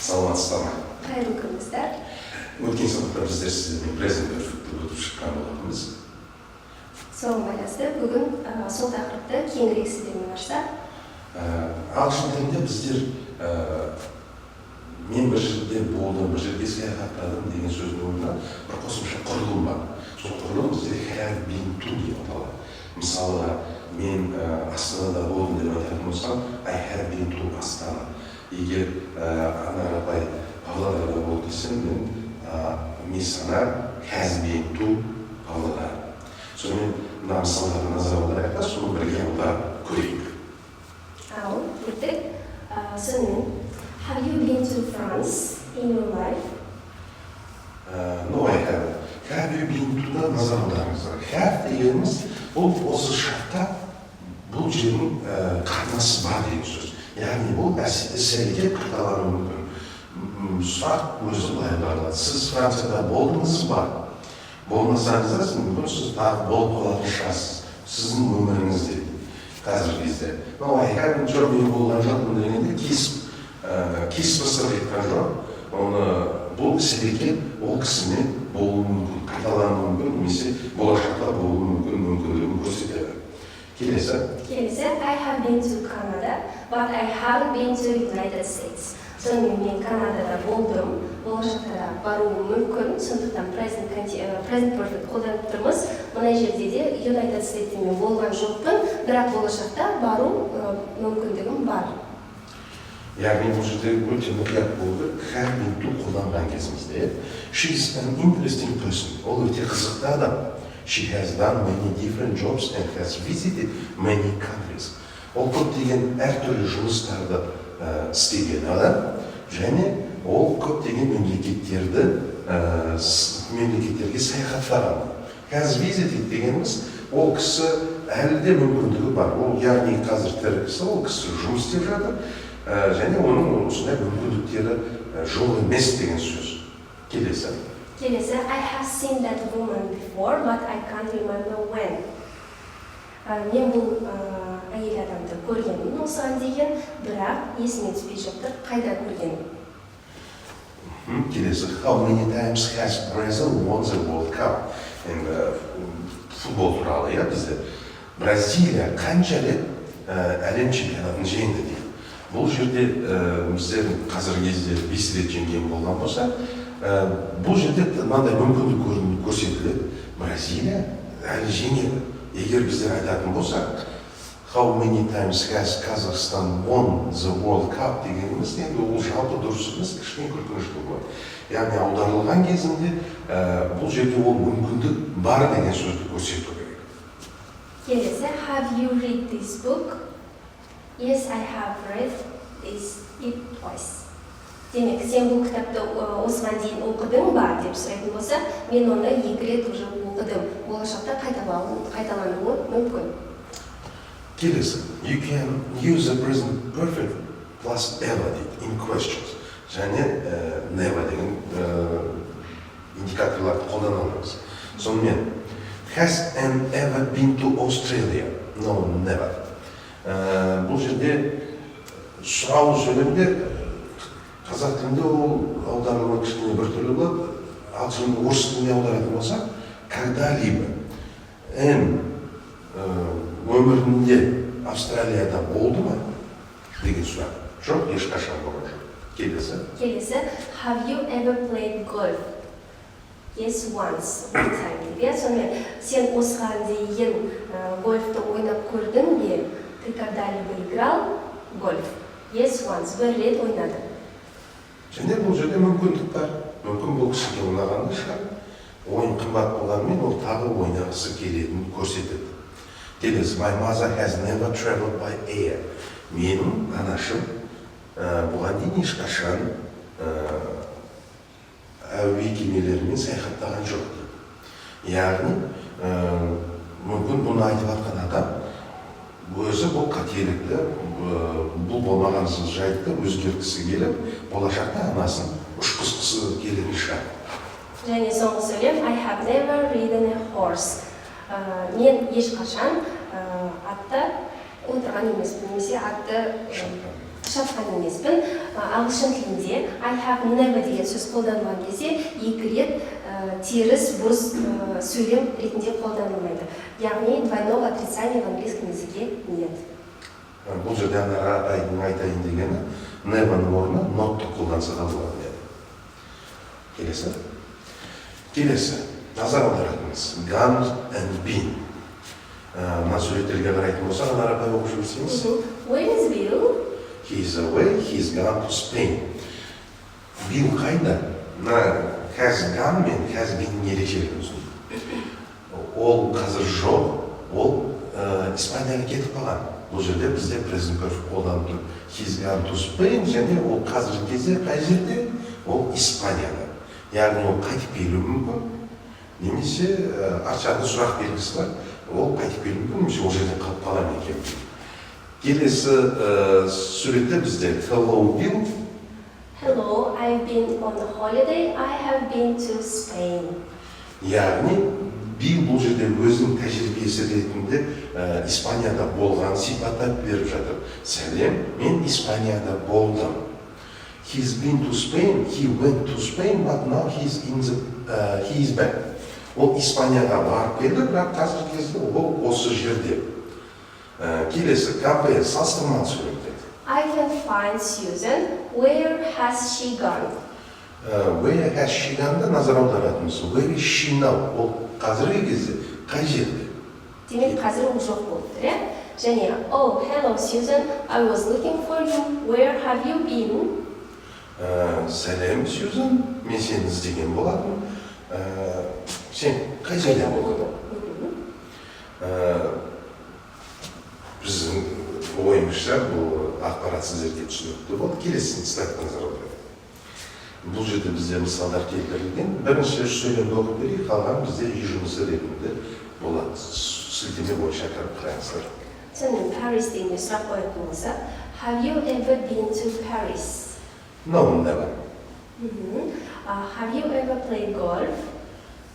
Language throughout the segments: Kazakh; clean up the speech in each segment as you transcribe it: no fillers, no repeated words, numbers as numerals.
Саламатсыздар ма? Қайырлы күніңіздер. Өткен сабақта біздер сіздермен презент перфектті өтіп шыққан болатынбыз. Соған байланысты бүгін сол тақырыпты кеңірек сіздермен ашсақ. Ағылшын тілінде біздер мен бір жерде болдым, бір жерге саяхаттадым деген сөздің орнына бір қосымша құрылым бар. Сол құрылым бізде have been to деп аталады. Мысалы, мен Астанада болдым деп айтатын болсам, I have been to Астана. Егер Анар апай Павлодарда болды десем, мен Анар has been to Павлодар. Сонымен мына мысалдарға назар аударайық та, соны бірге аударып көрейік. Ал кеттік. Сонымен, have you been to France in your life? No, I haven't. Have you been to-да назар аударыңыздар. Have дегеніміз бұл осы шартта бұл жердің қатынасы бар деген сөз. Яғни бұл іс-әрекет қайталануы мүмкін. Сұрақ өзі былай барылады. Сіз Францияда болдыңыз ба? Болмасаңыз, мүмкін сіз тағы болып қалатын шығарсыз. Сіздің өміріңізде қазіргі кезде. No, I haven't жоқ, мен болған жоқпын дегенде кесіп ысырып еткен жоқ. Бұл іс-әрекет ол кісімен болуы мүмкін, қайталануы мүмкін, немесе болашақта болуы мүмкіндігін көрсетеді. Келесі. I have been to Canada, but I haven't been to United States. Сонымен мен Канадада болдым, болашақта баруым мүмкін, сондықтан present perfect қолданып тұрмыз. Мына жерде де United States'те мен болған жоқпын, бірақ болашақта бару мүмкіндігім бар. Яғни бұл жерде өте мұқият болды, have been to қолданған кезімізде. She is an interesting person. Ол өте қызықты адам. She has done many different jobs and has visited many countries. Ол көптеген әртүрлі жұмыстарды істеген адам, және ол көптеген мемлекеттерге саяхаттаған. Has visited дегеніміз, ол кісі әлі де мүмкіндігі бар. Ол яғни қазір тірі кісі, ол кісі жұмыс істеп жатыр, және оның осындай мүмкіндіктері жоқ емес деген сөз. Келесі. I have seen that woman before, but I can't remember when. Мен бұл әйел адамды көргенмін осыған дейін, бірақ есіме түспей жатыр, қайда көргенмін. Келесі. How many times has Brazil won the World Cup? Футбол туралы, бізде. Бразилия қанша рет әлем чемпионатын жеңді дейді. Бұл жерде біздер қазіргі кезде 5 рет жеңген болған болса, бұл жерде мынандай мүмкіндік көрсетіледі. Бразилия әлі жеңеді. Егер біздер айтатын болсақ, how many times has Kazakhstan won the World Cup дегеніміз, енді ол жалпы дұрыс емес, кішкене күлкінішті болады. Яғни аударылған кезінде бұл жерде ол мүмкіндік бар деген сөзді көрсету керек. Келесі, have you read this book? Yes, I have read it twice. Демек, сен бұл кітапты осыған дейін оқыдың ба деп сұрайтын болса, мен оны 2 рет уже оқыдым. Болашақта қайталануы мүмкін. Келесі. You can use the present perfect plus ever in questions. Және never деген индикаторларды қолдана аламыз. Сонымен, has and ever been to Australia? No, never. Бұл жерде сұрау сөйлемде қазақ тілінде ол аударылма кішкене бір түрлі болады. Ағылшын орыс тіліне аударатын болса, когда-либо. Өмірінде Австралияда болды ма? Деген сұрақ. Жоқ, ешқашан болған жоқ. Келесі. Have you ever played golf? Yes, once. One time. Сонымен, сен осыған дейін гольфты ойнап көрдің бе? Ты когда-либо играл гольф? Yes, once. Бір рет ойнадым. Және бұл жерде мүмкіндік бар. Мүмкін бұл кісіге ойнағанды шығар. Ойын қымбат болғанымен ол тағы ойнағысы келетінін көрсетеді. Келесі. My mother has never traveled by air. Менің анашым бұған дейін ешқашан әуе кемелерімен саяхаттаған жоқ дейді. Яғни, мүмкін бұны айтып жатқан адам өзі бұл қателікті, бұл болмаған жайтты өзгерткісі келіп, болашақта анасын ұшқызғысы келетін шығар. Және соңғы сөйлем, I have never ridden a horse. Мен ешқашан атты отырған емеспін, немесе атты шапқан емеспін. ағылшын тілінде I have never деген сөз қолданылған кезде екі рет теріс бұрыс сөйлем ретінде қолданылмайды. Яғни двойного отрицания в английском языке нет. Бұл жерде айтайын дегені, never'ның орнына not'ты қолданса да болады. Келесі, назар аударатыңыз. Gone and been. Мына суреттерге қарайтын болсақ, арабай оқып жүрсеңіз. Where is Bill? He is away, he is gone to Spain. Bill қайда? Has gone мен has been ерекшелігі өзін. Ол қазір жоқ, ол Испанияға кетіп қалған. Бұл жерде бізде present perfect қолданып тұр. He is gone to Spain, және ол қазіргі кезде қай жерде? Ол Испанияда. Яғни ол қайтып келуі мүмкін. Немесе арчада сұрақ белгісі бар, ол қайтып келуі мүмкін, немесе ол жерде қалып қала ма екен. Келесі суретте бізде Hello Bill. Hello, I've been on a holiday. I have been to Spain. Яғни Bill бұл жерде өзінің тәжірибесі ретінде Испанияда болған сипаттап беріп жатыр. Сәлем, мен Испанияда болдым. He's been to Spain, he went to Spain, but now he is back. Ол Испанияға барып келді, бірақ қазіргі кезде ол осы жерде. Келесі, кафе, салыстырмалы сөйлемдер. I can find Susan. Where has she gone? Where has she gone да назар аударатымыз. Where is she now? Ол қазіргі кезде қай жерде? Демек, қазір ол жоқ болып тұр, иә? Және, oh, hello Susan, I was looking for you. Where have you been? Сәлем, Сьюзан, мен сені іздеген болатын. Сен қай жерде болдың? Біздің ойымызша бұл ақпарат сіздерге түсінікті болды. Келесін слайдқа назар аударайық. Бұл жерде бізде мысалдар келтірілген. Бірінші сөйлемді оқып берейік, қалған бізде үй жұмысы ретінде болады. Сілтеме бойынша қарап қараңыздар. Сонымен, Paris деген сұрақ қоятын болса, have you ever been to Paris? No, never. Have you ever played golf?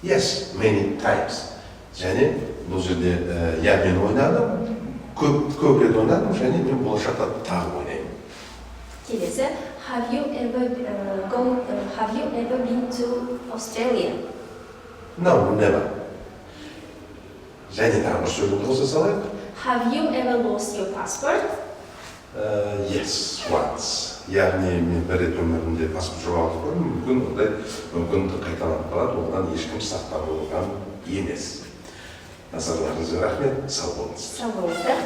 Yes, many times. Және бұл жерде я мен ойнадым, көп рет ойнадым, және мен болашақта тағы ойнаймын. Келесі, have you ever been to Australia? No, never. Және тағы бір сөйлемді қоса салайық. Have you ever lost your passport? Yes, once. Яғни мен бір рет өмірімде паспорт жоғалтып қойдым, мүмкін ондай мүмкіндік қайталанып қалады, одан ешкім сақтап алған емес. Назарларыңызға рахмет, сау болыңыздар. Сау болыңыздар.